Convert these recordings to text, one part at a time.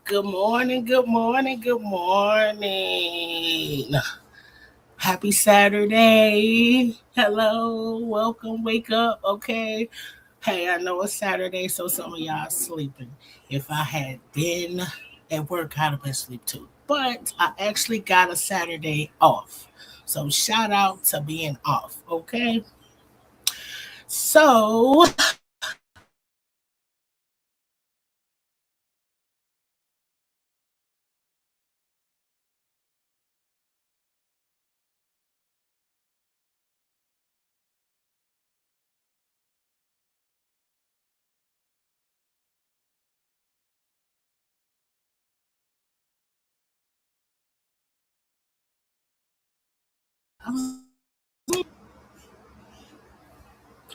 Good morning, good morning, good morning. Happy Saturday. Hello, welcome, wake up, okay? Hey, I know it's Saturday, so some of y'all sleeping. If I had been at work, I'd have been asleep too. But I actually got a Saturday off. So shout out to being off, okay? So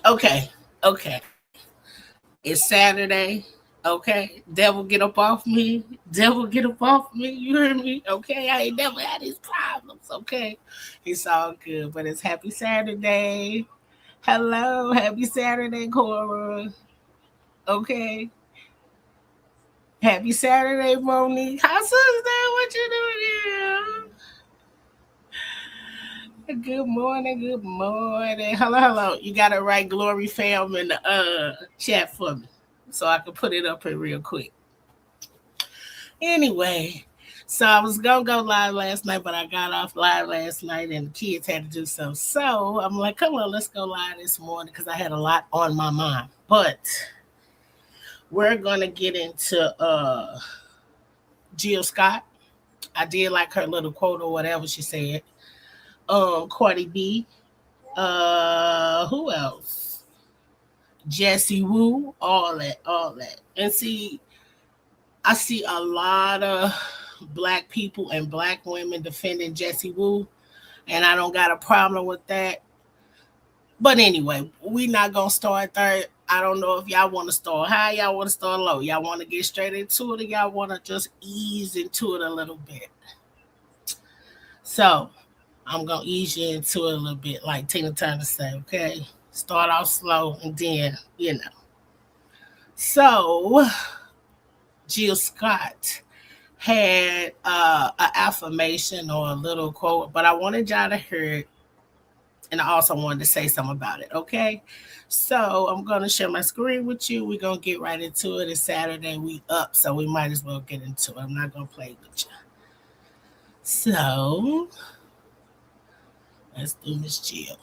okay, okay. It's Saturday. Okay. Devil get up off me. Devil get up off me. You hear me? Okay. I ain't never had these problems. Okay. It's all good. But it's happy Saturday. Hello. Happy Saturday, Cora. Okay. Happy Saturday, Monique. How's that? What you doing here? Good morning. Good morning. Hello, hello. You gotta write Glory Fam in the chat for me so I can put it up here real quick. Anyway, so I was gonna go live last night, but I got off live last night and the kids had to do so. So I'm like, come on, let's go live this morning because I had a lot on my mind. But we're gonna get into Jill Scott. I did like her little quote or whatever she said. CardiB. Who else? Jessi Woo, all that, all that. And see, I see a lot of black people and black women defending Jessi Woo, and I don't got a problem with that. But anyway, we not gonna start there. I don't know if y'all want to start high, y'all want to start low, y'all want to get straight into it, or y'all want to just ease into it a little bit. So I'm gonna ease you into it a little bit, like Tina Turner say. Okay, start off slow, and then So Jill Scott had an affirmation or a little quote, but I wanted y'all to hear it, and I also wanted to say something about it, okay? So I'm going to share my screen with you. We're going to get right into it. It's Saturday. We up, so we might as well get into it. I'm not going to play with you. So let's do Miss Jill.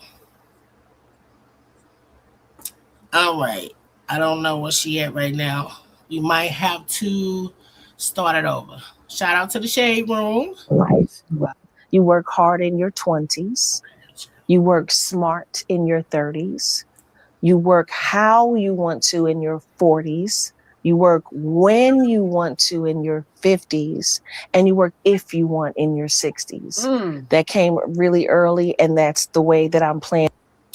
All right. I don't know where she at right now. You might have to start it over. Shout out to the Shade Room. Life. You work hard in your 20s. You work smart in your 30s. You work how you want to in your 40s. You work when you want to in your 50s. And you work if you want in your 60s. That came really early, and that's the way that I'm planning.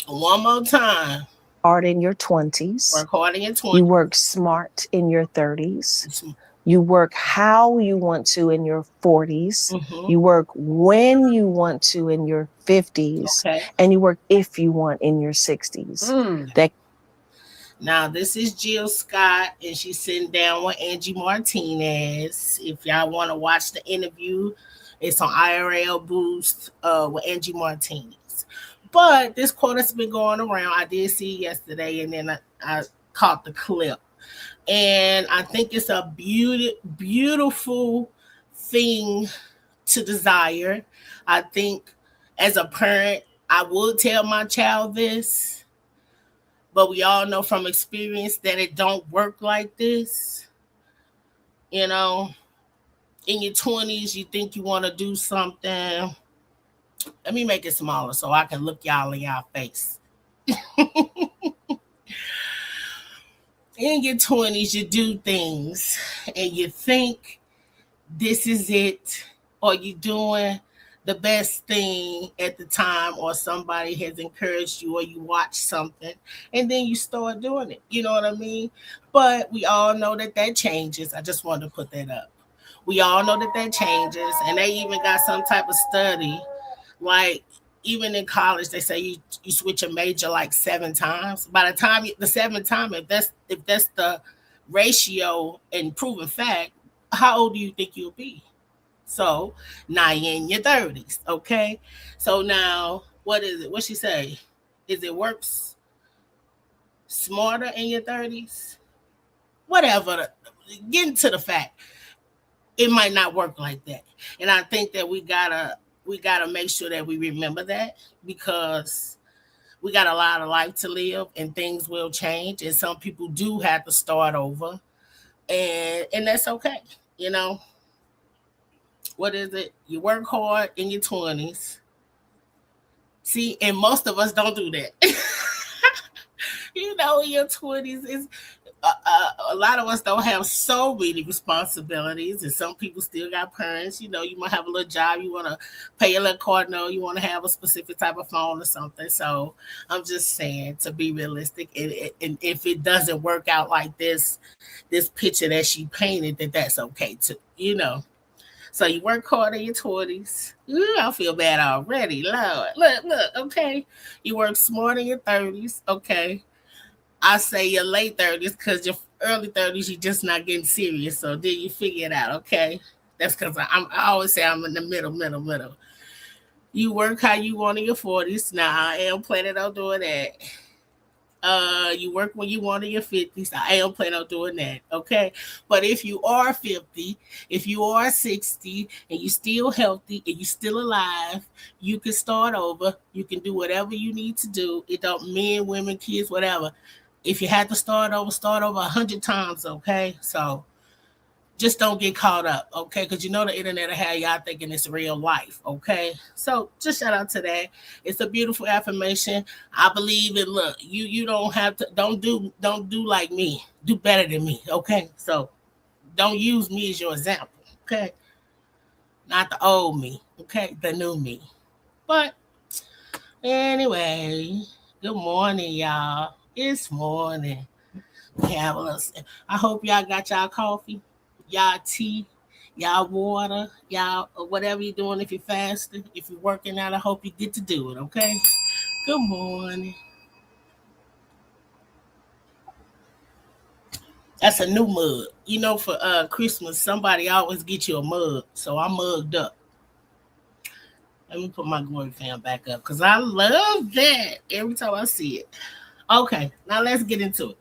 One more time. Hard in your 20s. Work hard in your 20s. You work smart in your 30s. You work how you want to in your 40s. You work when you want to in your 50s. Okay. And you work if you want in your 60s. Now, this is Jill Scott, and she's sitting down with Angie Martinez. If y'all want to watch the interview, it's on IRL Boost with Angie Martinez. But this quote has been going around. I did see it yesterday, and then I caught the clip. And I think it's a beautiful thing to desire. I think as a parent, I would tell my child this, but we all know from experience that it don't work like this. You know, in your 20s, you think you want to do something. Let me make it smaller so I can look y'all in y'all face. In your 20s, you do things and you think this is it, or you doing the best thing at the time, or somebody has encouraged you, or you watch something and then you start doing it. You know what I mean? But we all know that that changes. I just wanted to put that up. We all know that that changes, and they even got some type of study, like even in college they say you switch a major like 7 times. By the time the seventh time, if that's the ratio and proven fact, how old do you think you'll be? So now you're in your 30s, okay? So now what is it? What she say? Is it works smarter in your 30s? Whatever. Getting to the fact, it might not work like that. And I think that we gotta make sure that we remember that, because we got a lot of life to live and things will change, and some people do have to start over, and that's okay. You know, what is it? You work hard in your 20s. See, and most of us don't do that. In your 20s is a lot of us don't have so many responsibilities, and some people still got parents. You might have a little job, you want to pay a little card note, you want to have a specific type of phone or something. So I'm just saying, to be realistic, and if it doesn't work out like this picture that she painted, that's okay too. So you work hard in your 20s. Ooh, I feel bad already. Lord, look, okay. You work smart in your 30s, okay. I say your late 30s because your early 30s, you're just not getting serious. So then you figure it out, okay? That's because I always say I'm in the middle. You work how you want in your 40s. Now, I am planning on doing that. You work when you want in your 50s. I am planning on doing that, okay? But if you are 50, if you are 60, and you still healthy and you still alive, you can start over. You can do whatever you need to do. It don't, men, women, kids, whatever. If you had to start over 100 times, okay? So just don't get caught up, okay? Because the internet will have y'all thinking it's real life, okay? So just shout out to that. It's a beautiful affirmation. I believe it. Look, you don't have to, don't do like me. Do better than me, okay? So don't use me as your example, okay? Not the old me, okay? The new me. But anyway, good morning, y'all. It's morning. We have a little, I hope y'all got y'all coffee, y'all tea, y'all water, y'all or whatever you're doing. If you're fasting, if you're working out, I hope you get to do it. Okay. Good morning. That's a new mug. For Christmas, somebody always get you a mug, so I'm mugged up. Let me put my glory fan back up because I love that every time I see it. Okay, now let's get into it.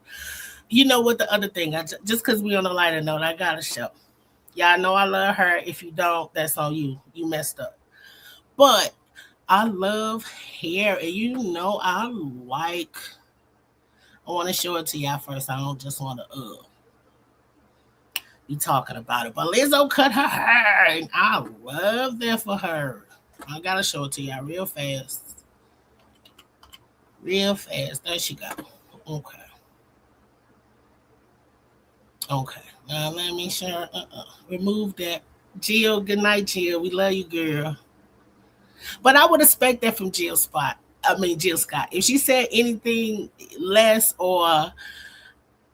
You know what? The other thing, just because we on a lighter note, I gotta show. Y'all know I love her. If you don't, that's on you. You messed up. But I love hair, and I like. I want to show it to y'all first. I don't just want to be talking about it. But Lizzo cut her hair, and I love that for her. I gotta show it to y'all real fast. Real fast. There she go. Okay. Okay. Now let me share. Remove that. Jill, good night, Jill. We love you, girl. But I would expect that from Jill Scott. If she said anything less or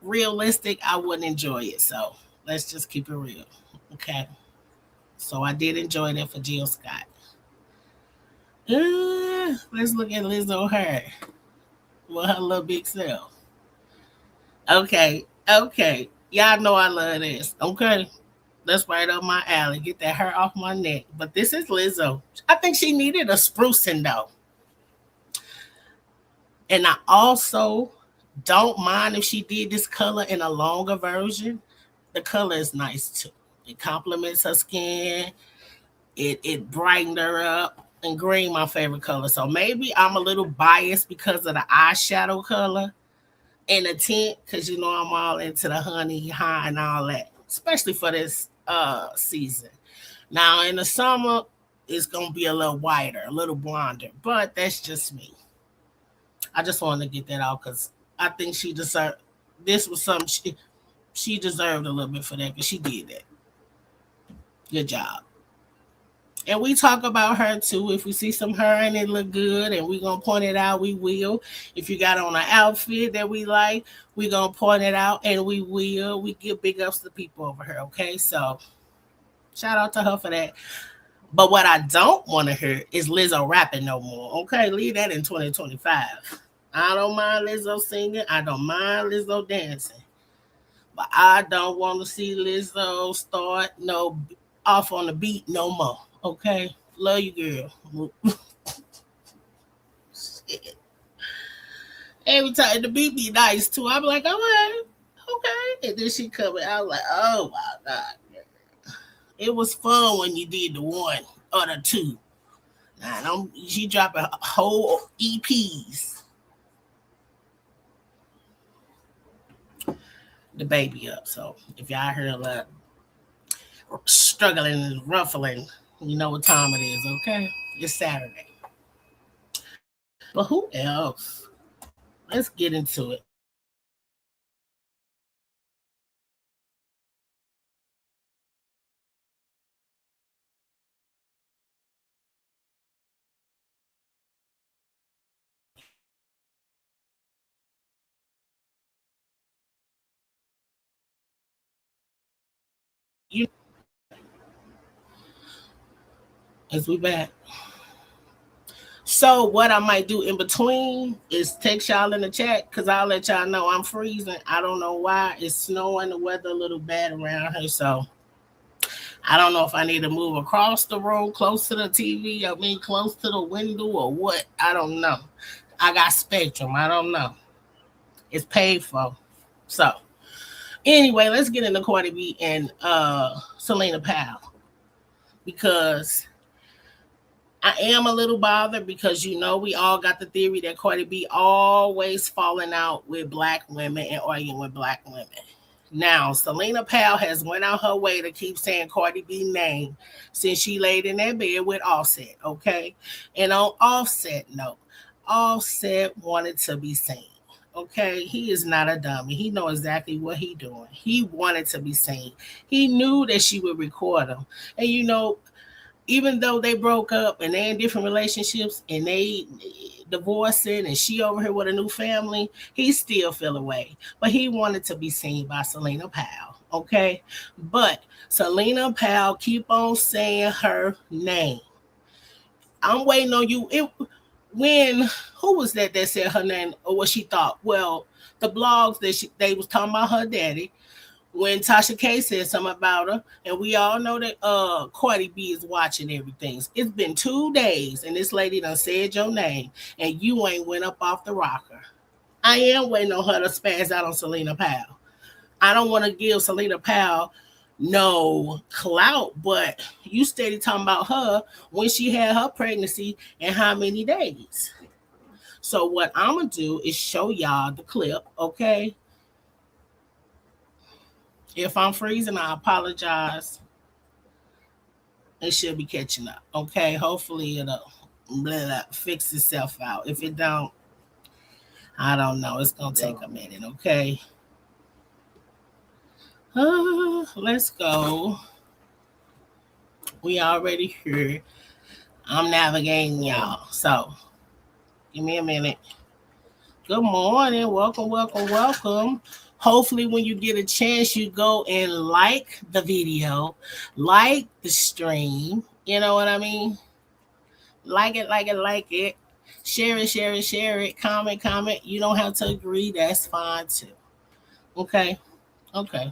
realistic, I wouldn't enjoy it. So let's just keep it real. Okay. So I did enjoy that for Jill Scott. Let's look at Lizzo her. Well, her little big self. Okay. Okay. Y'all know I love this. Okay. That's right up my alley. Get that hair off my neck. But this is Lizzo. I think she needed a sprucing though. And I also Don't mind if she did this color in a longer version. The color is nice too. It complements her skin. It brightened her up. And green, my favorite color. So maybe I'm a little biased because of the eyeshadow color and the tint, because you know I'm all into the honey high and all that, especially for this season. Now in the summer, it's gonna be a little whiter, a little blonder, but that's just me. I just wanted to get that out because I think she deserved. This was something she deserved a little bit for that because she did that. Good job. And we talk about her too. If we see some her and it look good and we gonna point it out, we will. If you got on an outfit that we like, we gonna point it out and we will. We give big ups to people over here, okay? So shout out to her for that. But what I don't want to hear is Lizzo rapping no more. Okay, leave that in 2025. I don't mind Lizzo singing. I don't mind Lizzo dancing. But I don't want to see Lizzo start no off on the beat no more. Okay, love you, girl. Every time the beat be nice too, I'm like, okay, okay. And then she coming out like, oh my god, it was fun when you did the one or the two. Nah, don't she dropping whole EPs. The baby up. So if y'all heard a lot struggling and ruffling, you know what time it is, okay? It's Saturday. But who else? Let's get into it. You as we back. So what I might do in between is text y'all in the chat because I'll let y'all know I'm freezing. I don't know why. It's snowing, the weather a little bad around here. So I don't know if I need to move across the room, close to the TV, I mean close to the window or what. I don't know. I got Spectrum. I don't know. It's paid for. So anyway, let's get into CardiB and Celina Powell because I am a little bothered because you know we all got the theory that CardiB always falling out with black women and arguing with black women. Now, Celina Powell has went out her way to keep saying CardiB name since she laid in that bed with Offset, okay? And on Offset note, Offset wanted to be seen. Okay, he is not a dummy. He know exactly what he doing. He wanted to be seen. He knew that she would record him. And you know, even though they broke up and they in different relationships and they divorcing and she over here with a new family, he still feel away. But he wanted to be seen by Celina Powell. Okay. But Celina Powell keep on saying her name. I'm waiting on you. When who was that said her name or what she thought? Well, the blogs that they was talking about her daddy when Tasha K said something about her, and we all know that CardiB is watching everything. It's been 2 days, and this lady done said your name, and you ain't went up off the rocker. I am waiting on her to spaz out on Celina Powell. I don't want to give Celina Powell no clout, but you steady talking about her when she had her pregnancy and how many days. So what I'm gonna do is show y'all the clip, okay? If I'm freezing, I apologize. It should be catching up. Okay, hopefully it'll fix itself out. If it don't, I don't know. It's gonna take a minute. Okay. Let's go. We already here. I'm navigating y'all. So give me a minute. Good morning. Welcome, welcome, welcome. Hopefully, when you get a chance, you go and like the video, like the stream. You know what I mean? Like it, like it, like it. Share it, share it, share it. Comment, comment. You don't have to agree. That's fine too. Okay. Okay.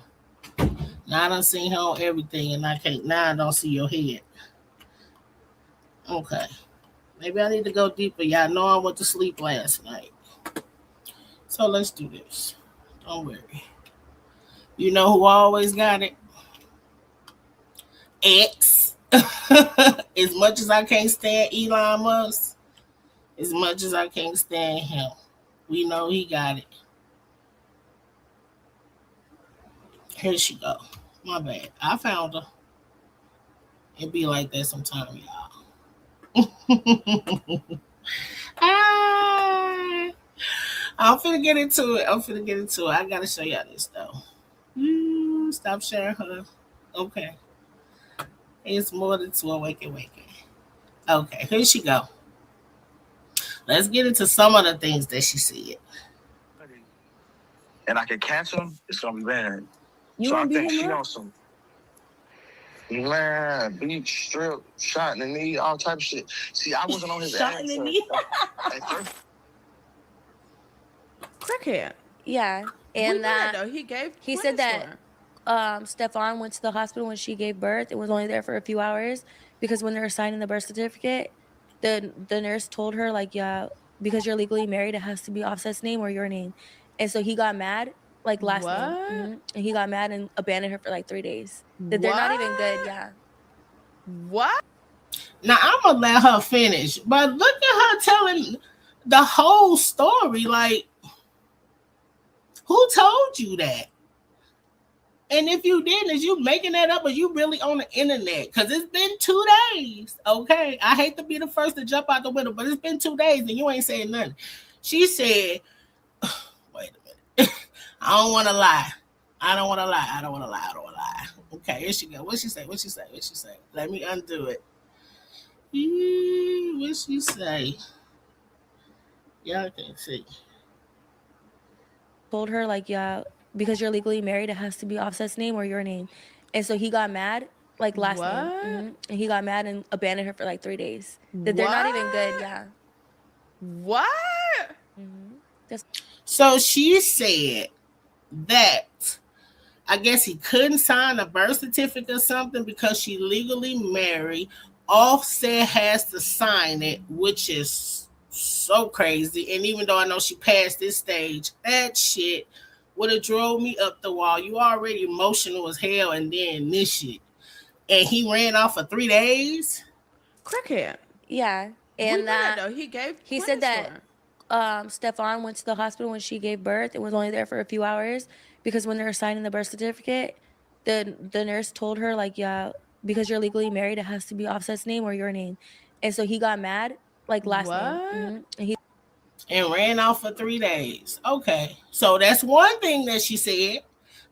Now I done seen her on everything and I can't, now I don't see your head. Okay. Maybe I need to go deeper. Y'all know I went to sleep last night. So let's do this. Don't worry. You know who always got it? X. As much as I can't stand Elon Musk, as much as I can't stand him, we know he got it. Here she go. My bad. I found her. It be like that sometime, y'all. Ah, I'm finna get into it. I gotta show y'all this though. Stop sharing her. Okay. It's more than two. Wake. Okay, here she go. Let's get into some of the things that she said. And I can catch him, it's gonna be bad. You So I gonna beat think him she up? on some man, beat, strip, shot in the knee, all type of shit. See, I wasn't on his Shot ass in the knee. at first. Crackhead. Yeah, We and knew that that though. he said that Stefan went to the hospital when she gave birth and was only there for a few hours because when they were signing the birth certificate, the nurse told her like, yeah, because you're legally married, it has to be Offset's name or your name, and so he got mad, like last name, What? and he got mad and abandoned her for like 3 days. That they're not even good. What? Yeah, What? Now I'm gonna let her finish, but look at her telling the whole story. Like, who told you that? And if you didn't, is you making that up or you really on the internet? Because it's been 2 days. Okay. I hate to be the first to jump out the window, but it's been 2 days and you ain't saying nothing. She said, wait a minute. I don't want to lie. I don't want to lie. Okay, here she go. What she say? Let me undo it. What she say? Y'all can't see. told her like, yeah, because you're legally married, it has to be Offset's name or your name, and so he got mad, like last name, What? and he got mad and abandoned her for like 3 days. That they're not even good. Yeah. What? So she said that I guess he couldn't sign a birth certificate or something because she legally married. Offset has to sign it, which is so crazy. And even though I know she passed this stage, that shit would have drove me up the wall. You already emotional as hell, and then this shit. And he ran off for 3 days. Crackhead. Yeah, We knew and that that though. he said that Stefan went to the hospital when she gave birth and was only there for a few hours because when they were signing the birth certificate, the nurse told her like, yeah, because you're legally married, it has to be Offset's name or your name, and so he got mad, like last What? name, and he And ran off for 3 days. Okay. So that's one thing that she said.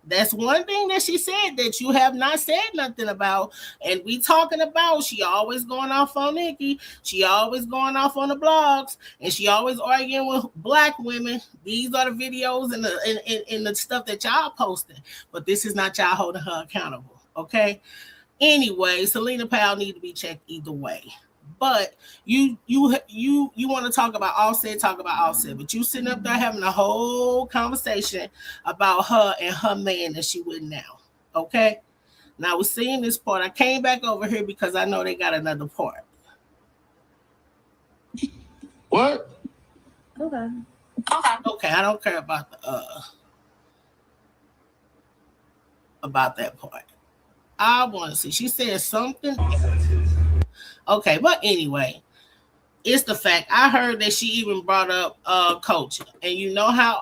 That's one thing that she said that you have not said nothing about. And we talking about she always going off on Nikki. She always going off on the blogs. And she always arguing with black women. These are the videos and the stuff that y'all posting. But this is not y'all holding her accountable. Okay? Anyway, Celina Powell need to be checked either way. But you want to talk about Offset, but you sitting up there having a whole conversation about her and her man that she with now. Okay? Now we're seeing this part. I came back over here because I know they got another part. What? okay. Okay, I don't care about the about that part. I want to see. She said something. Okay, but anyway, it's the fact I heard that she even brought up coaching, and you know how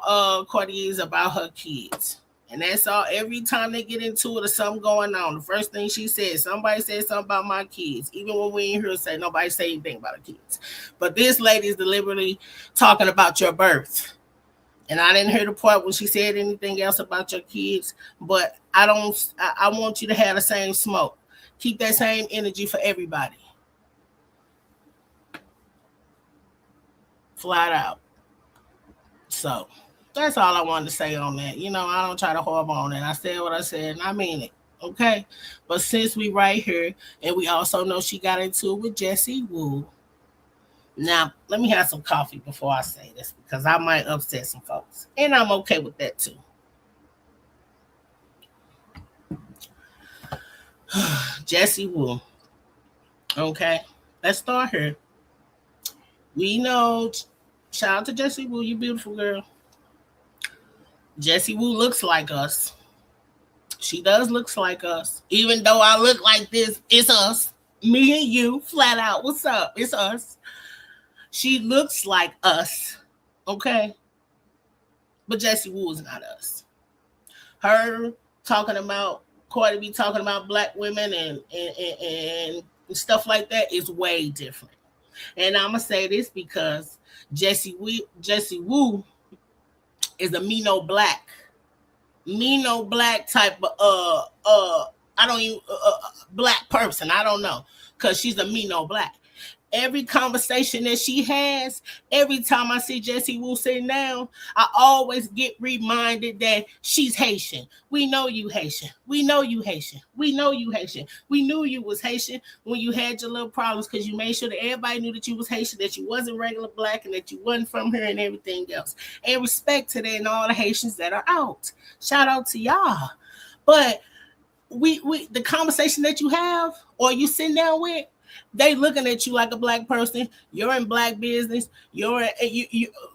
CardiB is about her kids, and that's all. Every time they get into it or something going on, the first thing she said, somebody said something about my kids, even when we ain't hear her say nobody say anything about her kids. But this lady is deliberately talking about your birth, and I didn't hear the part when she said anything else about your kids. But I don't. I want you to have the same smoke. Keep that same energy for everybody. Flat out. So that's all I wanted to say on that. You know, I don't try to harp on it. I said what I said and I mean it. Okay. But since we right here and we also know she got into it with Jessi Woo. Now, let me have some coffee before I say this because I might upset some folks. And I'm okay with that too. Jessi Woo. Okay. Let's start here. We know, shout out to Jessi Woo, you beautiful girl. Jessie Woo looks like us. She does looks like us. Even though I look like this, it's us. Me and you, flat out. What's up? It's us. She looks like us. Okay? But Jessie Woo is not us. Her talking about CardiB talking about black women and stuff like that is way different. And I'm gonna say this because Jessie Woo is a me no black type of I don't even black person. I don't know because she's a me no black. Every conversation that she has, every time I see Jessie Woo sitting down, I always get reminded that she's Haitian. We know you Haitian. We know you Haitian. We know you Haitian. We knew you was Haitian when you had your little problems because you made sure that everybody knew that you was Haitian, that you wasn't regular black, and that you wasn't from here and everything else. And respect to that and all the Haitians that are out. Shout out to y'all. But we the conversation that you have or you sitting down with, they looking at you like a black person. You're in black business. You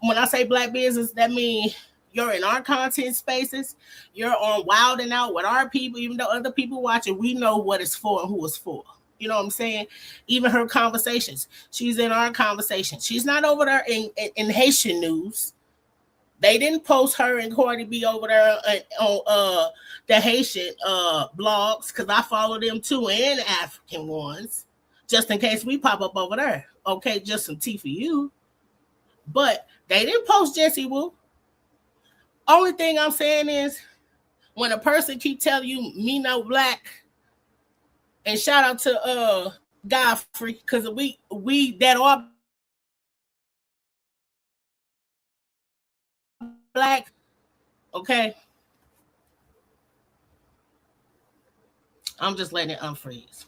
when I say black business, that means you're in our content spaces. You're on Wild and Out with our people, even though other people watching, we know what it's for and who it's for. You know what I'm saying? Even her conversations, she's in our conversation. She's not over there in Haitian news. They didn't post her and CardiB over there on the Haitian blogs because I follow them too and African ones. Just in case we pop up over there. Okay, just some tea for you. But they didn't post Jessie Woo. Only thing I'm saying is when a person keep telling you me no black, and shout out to Godfrey, because we that are black, okay. I'm just letting it unfreeze.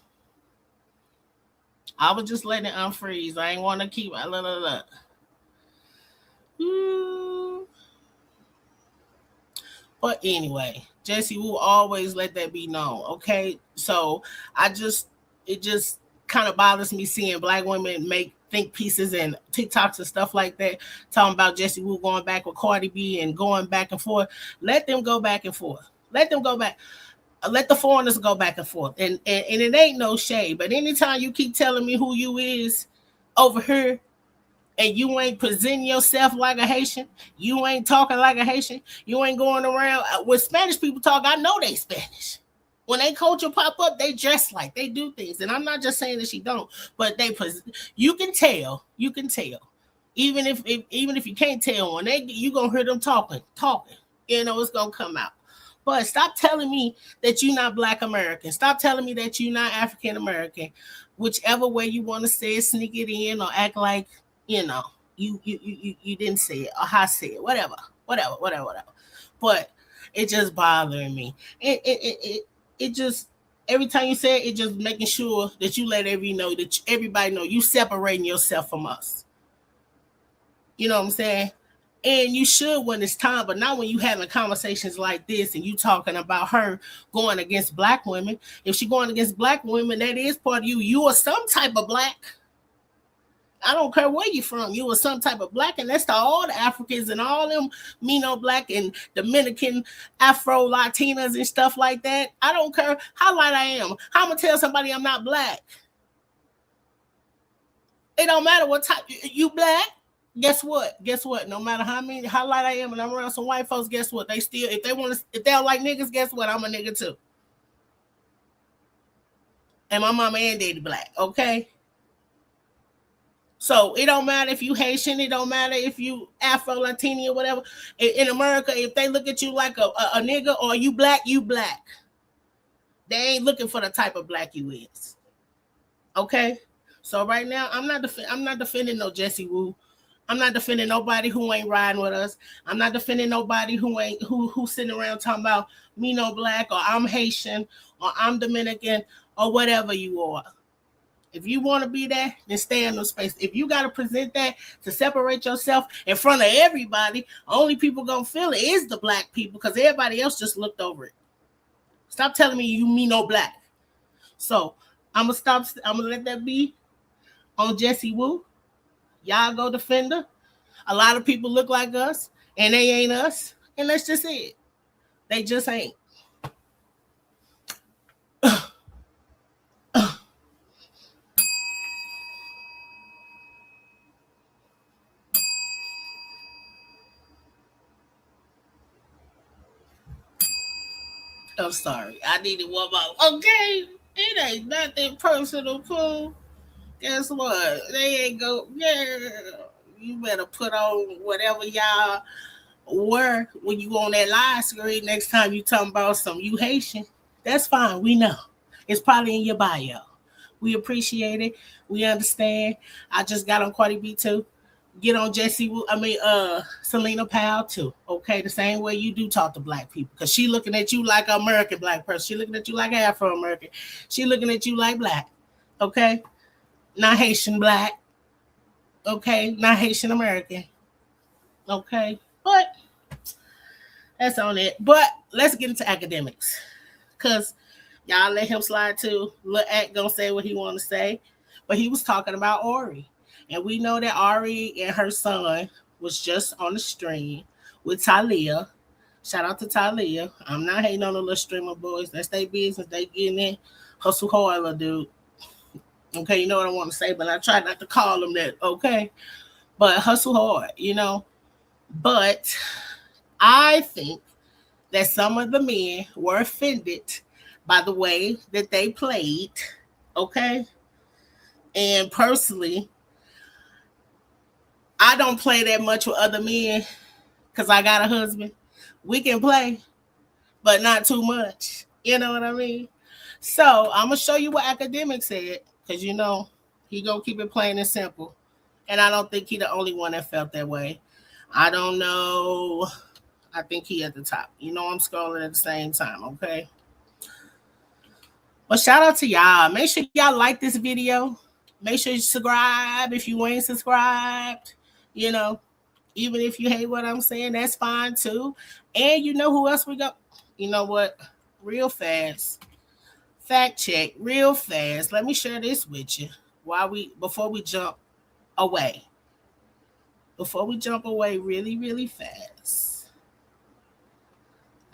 I was just letting it unfreeze. I ain't want to keep. But anyway, Jessie Woo always let that be known. Okay, so it just kind of bothers me seeing black women make think pieces and TikToks and stuff like that, talking about Jessie Woo going back with CardiB and going back and forth. Let them go back and forth. Let them go back. Let the foreigners go back and forth. And it ain't no shade. But anytime you keep telling me who you is over here and you ain't presenting yourself like a Haitian, you ain't talking like a Haitian, you ain't going around. When Spanish people talk, I know they Spanish. When they culture pop up, they dress like, they do things. And I'm not just saying that she don't, but you can tell. Even if you can't tell, when you gonna hear them talking. You know, it's gonna come out. But stop telling me that you're not Black American. Stop telling me that you're not African American. Whichever way you want to say it, sneak it in or act like, you know, you didn't say it or how I say it. Whatever. But it just bothering me. It just every time you say it just making sure that you let everybody know you separating yourself from us. You know what I'm saying? And you should when it's time, but not when you having conversations like this and you talking about her going against Black women. If she going against Black women, that is part of you. You are some type of Black. I don't care where you from. You are some type of Black, and that's to all the Africans and all them Mino Black and Dominican Afro Latinas and stuff like that. I don't care how light I am. How I'm gonna tell somebody I'm not Black? It don't matter what type you Black. Guess what? No matter how light I am and I'm around some white folks, guess what? They still, if they don't like niggas, guess what? I'm a nigga too. And my mama and daddy Black, okay? So it don't matter if you Haitian, it don't matter if you Afro Latino or whatever. In America, if they look at you like a nigga or you Black, you Black. They ain't looking for the type of Black you is. Okay? So right now, I'm not defending no Jessie Woo. I'm not defending nobody who ain't riding with us. I'm not defending nobody who sitting around talking about me no Black or I'm Haitian or I'm Dominican or whatever you are. If you want to be that, then stay in those space. If you got to present that to separate yourself in front of everybody, only people gonna feel it is the Black people because everybody else just looked over it. Stop telling me you me no Black. So I'm gonna let that be on Jessie Woo. Y'all go defend her. A lot of people look like us, and they ain't us. And that's just it. They just ain't. I'm sorry. I needed one more. Okay. It ain't nothing personal, Pooh. Guess what? They ain't go, yeah. You better put on whatever y'all were when you on that live screen next time you talking about some you Haitian. That's fine. We know. It's probably in your bio. We appreciate it. We understand. I just got on CardiB too. Get on Celina Powell too. Okay, the same way you do talk to black people, because she looking at you like an American black person. She looking at you like Afro American. She looking at you like black. Okay, not Haitian black. Okay, not Haitian American. Okay, but that's on it. But let's get into academics, because y'all let him slide too. Lil Act gonna say what he want to say, but he was talking about Ori. And we know that Ari and her son was just on the stream with Talia. Shout out to Talia. I'm not hating on the little streamer boys. That's their business. They getting in. Hustle hard, little dude. Okay, you know what I want to say, but I try not to call them that, okay? But hustle hard, you know. But I think that some of the men were offended by the way that they played, okay? And personally, I don't play that much with other men because I got a husband. We can play, but not too much. You know what I mean? So I'm going to show you what academic said, because, you know, he going to keep it plain and simple. And I don't think he the only one that felt that way. I don't know. I think he at the top. You know, I'm scrolling at the same time, okay? But shout out to y'all. Make sure y'all like this video. Make sure you subscribe if you ain't subscribed. You know, even if you hate what I'm saying, that's fine too. And you know who else we got? You know what? Real fast. Fact check, real fast. Let me share this with you before we jump away. Before we jump away really, really fast.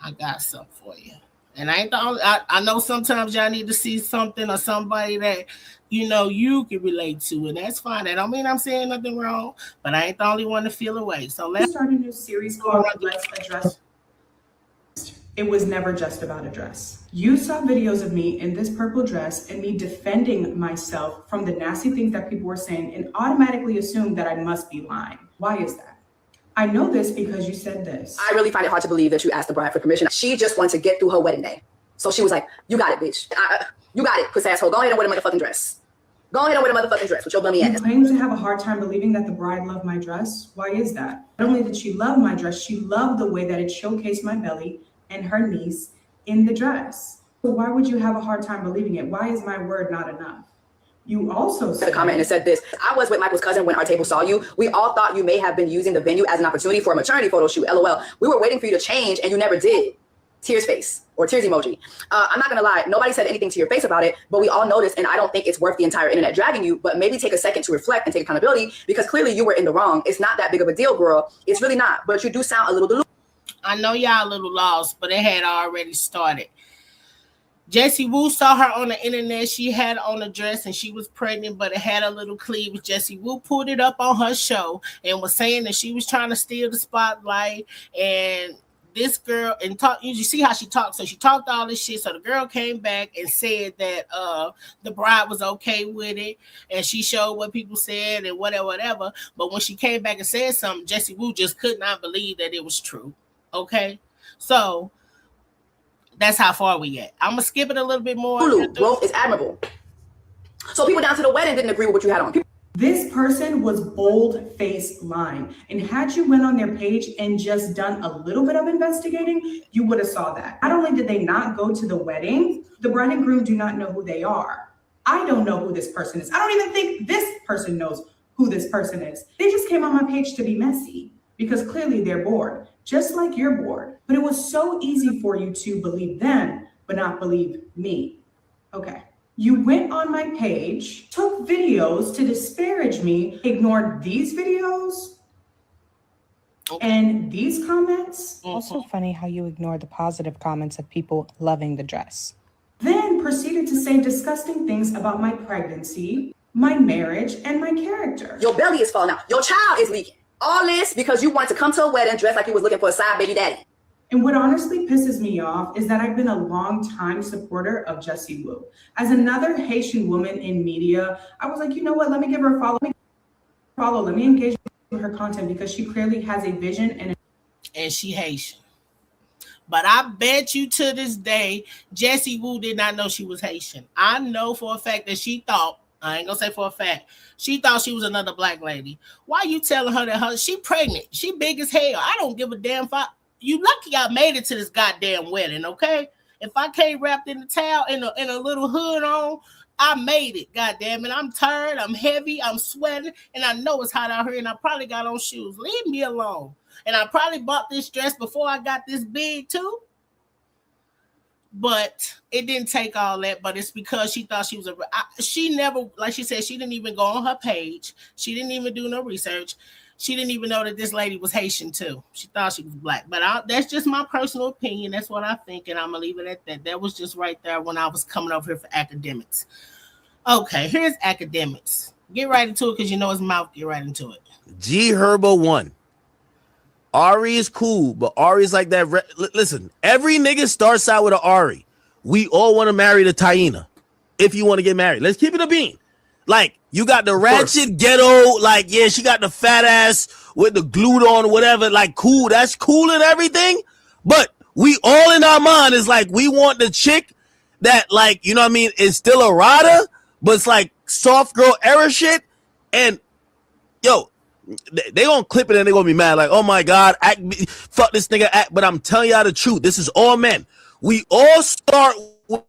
I got something for you. And I ain't the only, I know sometimes y'all need to see something or somebody that, you know, you can relate to, and that's fine. That don't mean I'm saying nothing wrong, but I ain't the only one to feel away. So let's start a new series called Let's Address. It was never just about a dress. You saw videos of me in this purple dress and me defending myself from the nasty things that people were saying and automatically assumed that I must be lying. Why is that? I know this because you said this. I really find it hard to believe that you asked the bride for permission. She just wanted to get through her wedding day. So she was like, you got it, bitch. You got it, puss asshole. Go ahead and wear the motherfucking dress. Go ahead and wear the motherfucking dress with your bummy ass. You claim to have a hard time believing that the bride loved my dress. Why is that? Not only did she love my dress, she loved the way that it showcased my belly and her niece in the dress. So why would you have a hard time believing it? Why is my word not enough? You also said the comment and it said this: I was with Michael's cousin when our table saw you. We all thought you may have been using the venue as an opportunity for a maternity photo shoot. LOL. We were waiting for you to change and you never did. Tears face or tears emoji. I'm not gonna lie, nobody said anything to your face about it, but we all noticed, and I don't think it's worth the entire internet dragging you, but maybe take a second to reflect and take accountability, because clearly you were in the wrong. It's not that big of a deal, girl. It's really not, but you do sound a little delusional. I know y'all a little lost, but it had already started. Jessi Woo saw her on the internet. She had on a dress and she was pregnant, but it had a little cleavage. Jessi Woo pulled it up on her show and was saying that she was trying to steal the spotlight. And this girl, and talk, you see how she talked. So she talked all this shit. So the girl came back and said that the bride was okay with it, and she showed what people said and whatever. But when she came back and said something, Jessi Woo just could not believe that it was true. Okay, so that's how far we get. I'm gonna skip it a little bit more. Hulu growth is admirable. So people down to the wedding didn't agree with what you had on. This person was bold-faced lying. And had you went on their page and just done a little bit of investigating, you would have saw that. Not only did they not go to the wedding, the bride and groom do not know who they are. I don't know who this person is. I don't even think this person knows who this person is. They just came on my page to be messy because clearly they're bored, just like you're bored. But it was so easy for you to believe them, but not believe me. Okay. You went on my page, took videos to disparage me, ignored these videos. And these comments, Also funny how you ignore the positive comments of people loving the dress. then proceeded to say disgusting things about my pregnancy, my marriage, and my character. Your belly is falling out. Your child is leaking. All this because you wanted to come to a wedding dressed like you was looking for a side baby daddy. And what honestly pisses me off is that I've been a long-time supporter of Jessi Wu. As another Haitian woman in media, I was like, you know what? Let me give her a follow. Let me engage with her content because she clearly has a vision and she Haitian. But I bet you to this day, Jessi Wu did not know she was Haitian. I know for a fact that she thought, I ain't gonna say for a fact, she thought she was another black lady. Why you telling her that she pregnant? She big as hell. I don't give a damn. You lucky I made it to this goddamn wedding, okay? If I came wrapped in the towel in a little hood on, I made it, goddamn it. I'm tired, I'm heavy, I'm sweating, and I know it's hot out here, and I probably got on shoes. Leave me alone. And I probably bought this dress before I got this big too. But it didn't take all that. But it's because she thought she was she never, like she said, she didn't even go on her page. She didn't even do no research. She didn't even know that this lady was Haitian too. She thought she was black. But that's just my personal opinion. That's what I think. And I'm going to leave it at that. That was just right there when I was coming over here for academics. Okay, here's academics. Get right into it because you know his mouth. Get right into it. G Herbo 1. Ari is cool, but Ari's like that. Listen, every nigga starts out with an Ari. We all want to marry the Taina. If you want to get married, let's keep it a bean. Like, you got the ratchet ghetto, like, yeah, she got the fat ass with the glued on, whatever, like, cool, that's cool and everything, but we all in our mind is like, we want the chick that, like, you know what I mean, is still a rider, but it's like soft girl era shit, and, yo, they gonna clip it and they gonna be mad, like, oh my God, fuck this nigga, but I'm telling y'all the truth, this is all men. We all start with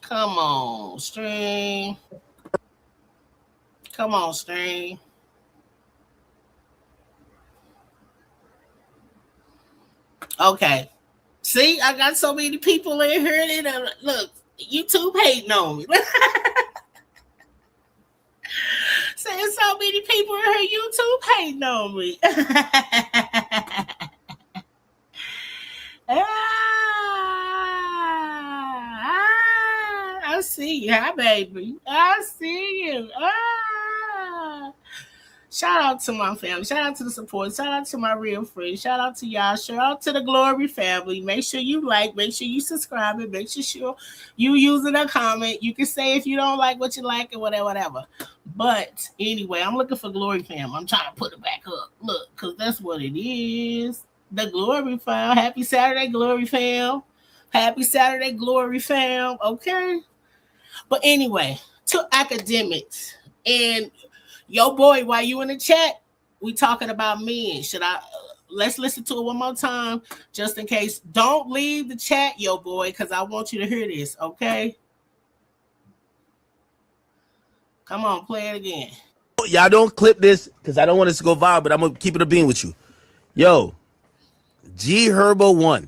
Come on, stream. Come on, stream. Okay. See, I got so many people in here that look, YouTube hating on me. Saying so many people in here, YouTube hating on me. I see you, hi baby. I see you. Shout out to my family. Shout out to the support. Shout out to my real friends. Shout out to y'all. Shout out to the Glory family. Make sure you like. Make sure you subscribe. And make sure you using a comment. You can say if you don't like what you like or whatever. But anyway, I'm looking for Glory fam. I'm trying to put it back up. Look, because that's what it is. The Glory fam. Happy Saturday, Glory fam. Happy Saturday, Glory fam. Okay. But anyway, to academics. And yo, boy, while you in the chat, we talking about men. Let's listen to it one more time, just in case. Don't leave the chat, yo, boy, because I want you to hear this, okay? Come on, play it again. Y'all don't clip this because I don't want this to go viral, but I'm going to keep it a bean with you. Yo, G Herbo 1.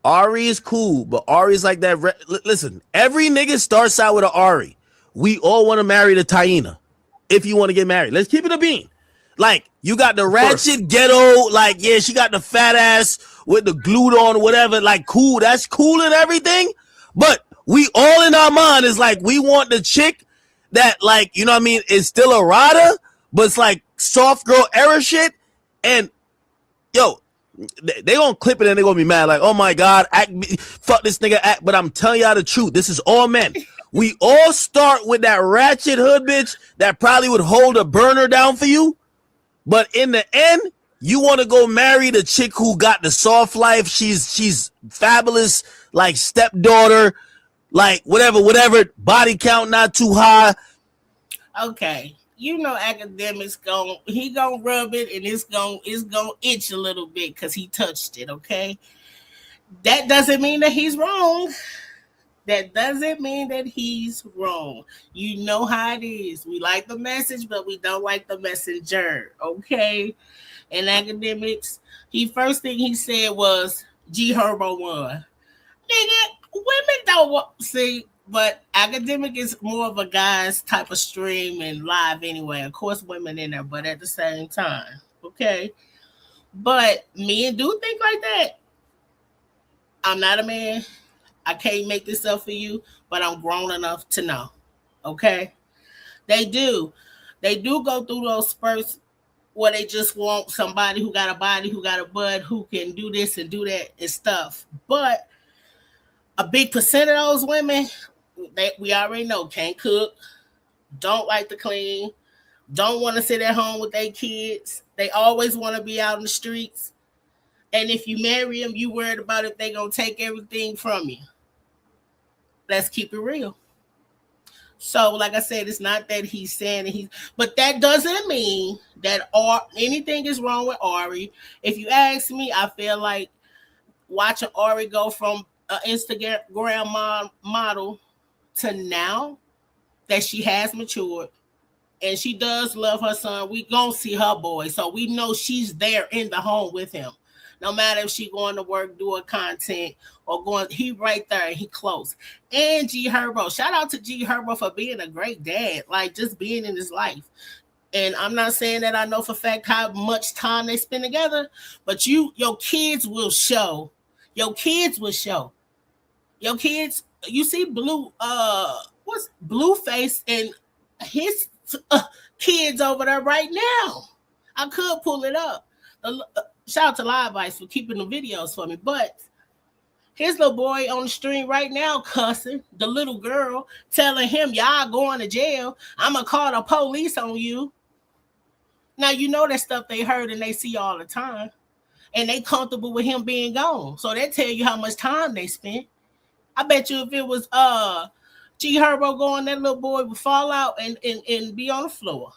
Ari is cool, but Ari's like that. Listen, every nigga starts out with an Ari. We all want to marry the Taina. If you want to get married, let's keep it a bean. Like, you got the ratchet ghetto, like, yeah, she got the fat ass with the glued on, whatever, like, cool, that's cool and everything, but we all in our mind is like, we want the chick that, like, you know what I mean, is still a rider, but it's like soft girl era shit, and, yo, they gonna clip it and they gonna be mad, like, oh my God, fuck this nigga, but I'm telling y'all the truth, this is all men. We all start with that ratchet hood bitch that probably would hold a burner down for you. But in the end, you want to go marry the chick who got the soft life. She's fabulous, like stepdaughter, like whatever, body count not too high. Okay. You know academics gonna rub it and it's gonna itch a little bit because he touched it, okay? That doesn't mean that he's wrong. That doesn't mean that he's wrong. You know how it is. We like the message, but we don't like the messenger. Okay. In academics, first thing he said was G Herbo won. Nigga, women don't want see, but academic is more of a guy's type of stream and live anyway. Of course, women in there, but at the same time, okay. But men do think like that. I'm not a man. I can't make this up for you, but I'm grown enough to know. Okay, they do. They do go through those spurts where they just want somebody who got a body, who got a butt, who can do this and do that and stuff. But a big percent of those women, we already know, can't cook, don't like to clean, don't want to sit at home with their kids. They always want to be out in the streets. And if you marry them, you worried about if they going to take everything from you. Let's keep it real. So, like I said, it's not that he's saying that but that doesn't mean that anything is wrong with Ari. If you ask me, I feel like watching Ari go from an Instagram model to now that she has matured and she does love her son, we gonna see her boy. So we know she's there in the home with him. No matter if she going to work, doing content, or going, he right there and he close. And G Herbo, shout out to G Herbo for being a great dad, like just being in his life. And I'm not saying that I know for a fact how much time they spend together, but your kids will show. Your kids will show. Your kids, you see what's Blueface and his kids over there right now. I could pull it up. Shout out to Live Ice for keeping the videos for me. But his little boy on the stream right now cussing the little girl, telling him, y'all going to jail. I'm going to call the police on you. Now, you know that stuff they heard and they see all the time. And they comfortable with him being gone. So that tell you how much time they spent. I bet you if it was G Herbo going, that little boy would fall out and be on the floor.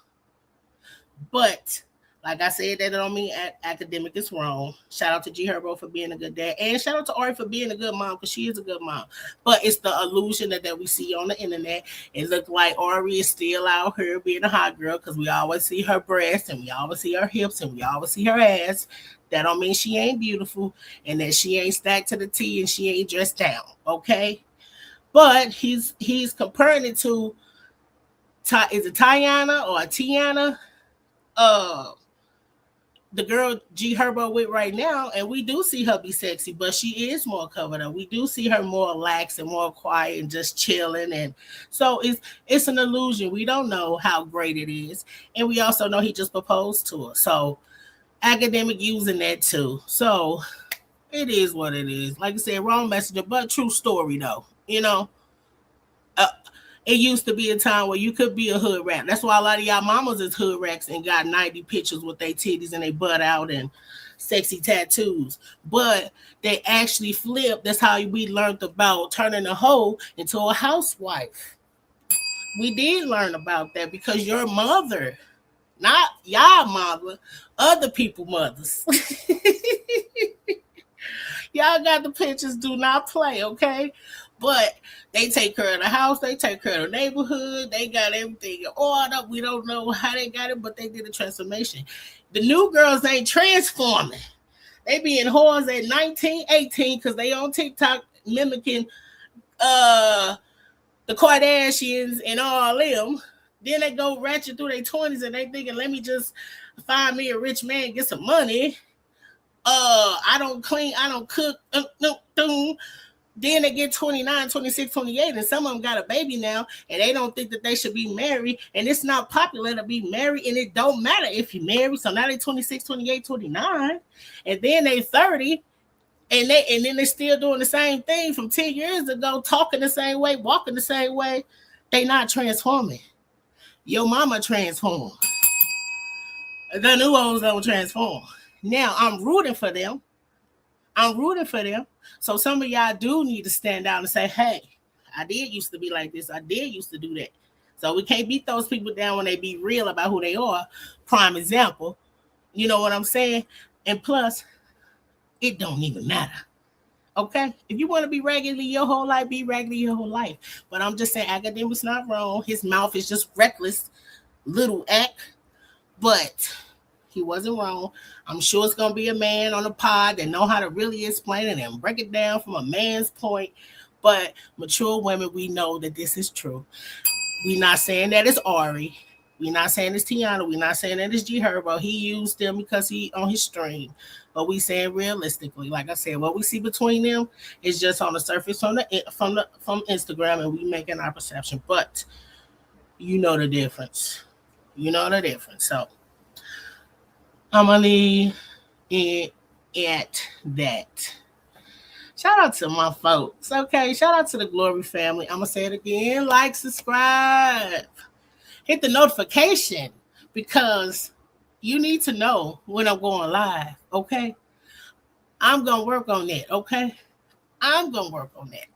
But like I said, that don't mean academic is wrong. Shout out to G Herbo for being a good dad. And shout out to Ari for being a good mom, because she is a good mom. But it's the illusion that we see on the internet. It looks like Ari is still out here being a hot girl, because we always see her breasts and we always see her hips and we always see her ass. That don't mean she ain't beautiful and that she ain't stacked to the T and she ain't dressed down. Okay? But he's comparing it to, is it Tiana or Tiana? The girl G Herbo with right now, and we do see her be sexy, but she is more covered up. We do see her more lax and more quiet and just chilling, and so it's an illusion. We don't know how great it is, and we also know he just proposed to her. So academic using that too. So it is what it is. Like I said, wrong messenger, but true story though. You know, it used to be a time where you could be a hood rat. That's why a lot of y'all mamas is hood rats and got 90 pictures with their titties and they butt out and sexy tattoos. But they actually flipped. That's how we learned about turning a hoe into a housewife. We did learn about that because your mother, not y'all mother, other people mothers. Y'all got the pictures, do not play, okay? But they take care of the house, they take care of the neighborhood, they got everything in order. We don't know how they got it, but they did a transformation. The new girls ain't transforming. They be in whores at 19, 18 because they on TikTok mimicking the Kardashians and all them. Then they go ratchet through their 20s and they thinking, let me just find me a rich man, get some money. I don't clean, I don't cook. Then they get 29, 26, 28, and some of them got a baby now, and they don't think that they should be married, and it's not popular to be married, and it don't matter if you marry. So now they 26, 28, 29, and then they 30, and then they still doing the same thing from 10 years ago, talking the same way, walking the same way. They not transforming. Your mama transformed. The new ones don't transform. Now I'm rooting for them. So some of y'all do need to stand out and say, hey, I did used to be like this. I did used to do that. So we can't beat those people down when they be real about who they are. Prime example. You know what I'm saying? And plus, it don't even matter. Okay? If you want to be raggedy your whole life, be raggedy your whole life. But I'm just saying, academics not wrong. His mouth is just reckless, little act. But he wasn't wrong. I'm sure it's going to be a man on the pod that know how to really explain it and break it down from a man's point. But mature women, we know that this is true. We're not saying that it's Ari. We're not saying it's Tiana. We're not saying that it's G Herbo. He used them because he on his stream. But we saying realistically, like I said, what we see between them is just on the surface from Instagram, and we making our perception. But you know the difference. You know the difference. So I'm gonna leave it at that. Shout out to my folks. Okay, shout out to the Glory family. I'm gonna say it again. Like, subscribe, hit the notification, because you need to know when I'm going live. Okay, I'm gonna work on that. Okay, I'm gonna work on that.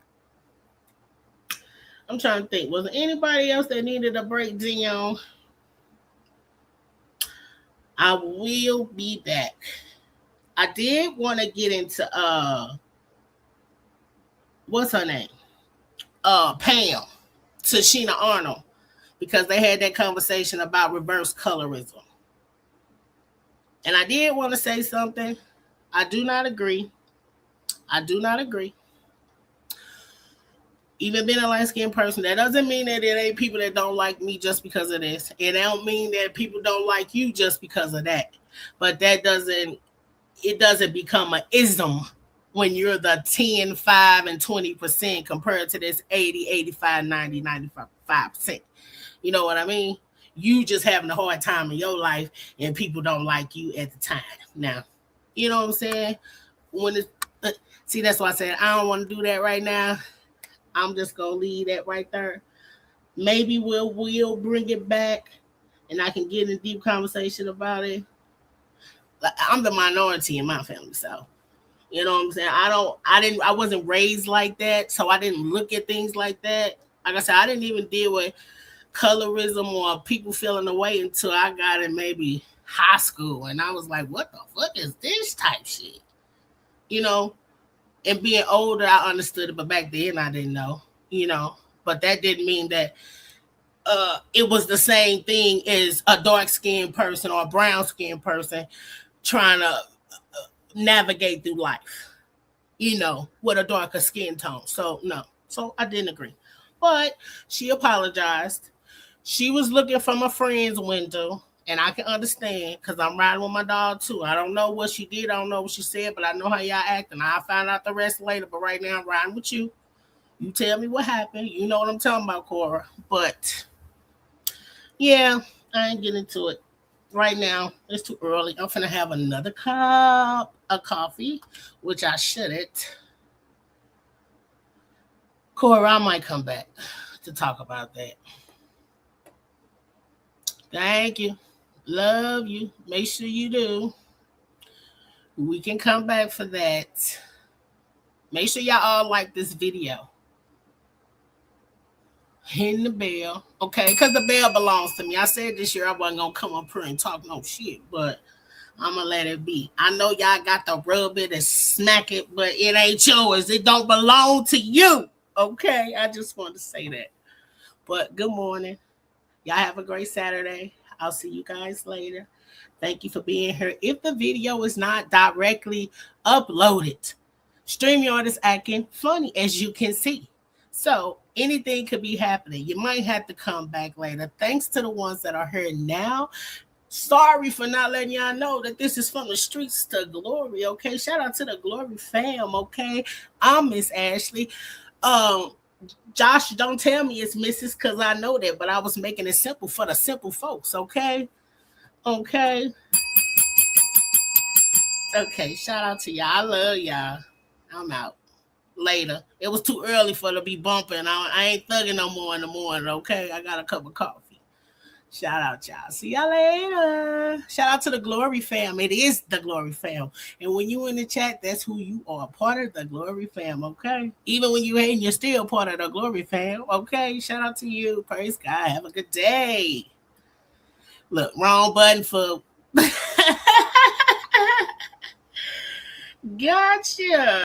I'm trying to think. Was there anybody else that needed a breakdown? I will be back. I did want to get into what's her name? Pam, Tashina Arnold, because they had that conversation about reverse colorism. And I did want to say something. I do not agree. Even being a light-skinned person, that doesn't mean that it ain't people that don't like me just because of this. It don't mean that people don't like you just because of that. But it doesn't become an ism when you're the 10, 5, and 20% compared to this 80, 85, 90, 95%. You know what I mean? You just having a hard time in your life and people don't like you at the time. Now, you know what I'm saying? See, that's why I said I don't want to do that right now. I'm just going to leave that right there. Maybe we'll bring it back and I can get in deep conversation about it. I'm the minority in my family, so you know what I'm saying? I wasn't raised like that, so I didn't look at things like that. Like I said, I didn't even deal with colorism or people feeling away until I got in maybe high school, and I was like, what the fuck is this type shit? You know, and being older, I understood it, but back then I didn't know, you know, but that didn't mean that it was the same thing as a dark-skinned person or a brown-skinned person trying to navigate through life, you know, with a darker skin tone. So no, so I didn't agree, but she apologized. She was looking from a friend's window, and I can understand because I'm riding with my dog too. I don't know what she did, I don't know what she said, but I know how y'all act, and I'll find out the rest later. But right now I'm riding with you. You tell me what happened. You know what I'm talking about, Cora. But yeah, I ain't getting into it right now. It's too early. I'm finna have another cup of coffee, which I shouldn't. Cora, I might come back to talk about that. Thank you. Love you. Make sure you do. We can come back for that. Make sure y'all all like this video. Hitting the bell, okay? Because the bell belongs to me. I said this year I wasn't going to come up here and talk no shit, but I'm going to let it be. I know y'all got to rub it and smack it, but it ain't yours. It don't belong to you, okay? I just want to say that. But good morning. Y'all have a great Saturday. I'll see you guys later. Thank you for being here. If the video is not directly uploaded, StreamYard is acting funny, as you can see. So anything could be happening. You might have to come back later. Thanks to the ones that are here now. Sorry for not letting y'all know that this is from the streets to glory, okay? Shout out to the Glory fam, okay? I'm Miss Ashley. Josh, don't tell me it's Mrs. because I know that, but I was making it simple for the simple folks, okay? Okay. Okay, shout out to y'all. I love y'all. I'm out. Later. It was too early for to be bumping. I ain't thugging no more in the morning, okay? I got a cup of coffee. Shout out, y'all. See y'all later. Shout out to the Glory fam. It is the Glory fam. And when you in the chat, that's who you are. Part of the Glory fam, okay? Even when you hating, you're still part of the Glory fam, okay? Shout out to you. Praise God. Have a good day. Look, wrong button for... Gotcha.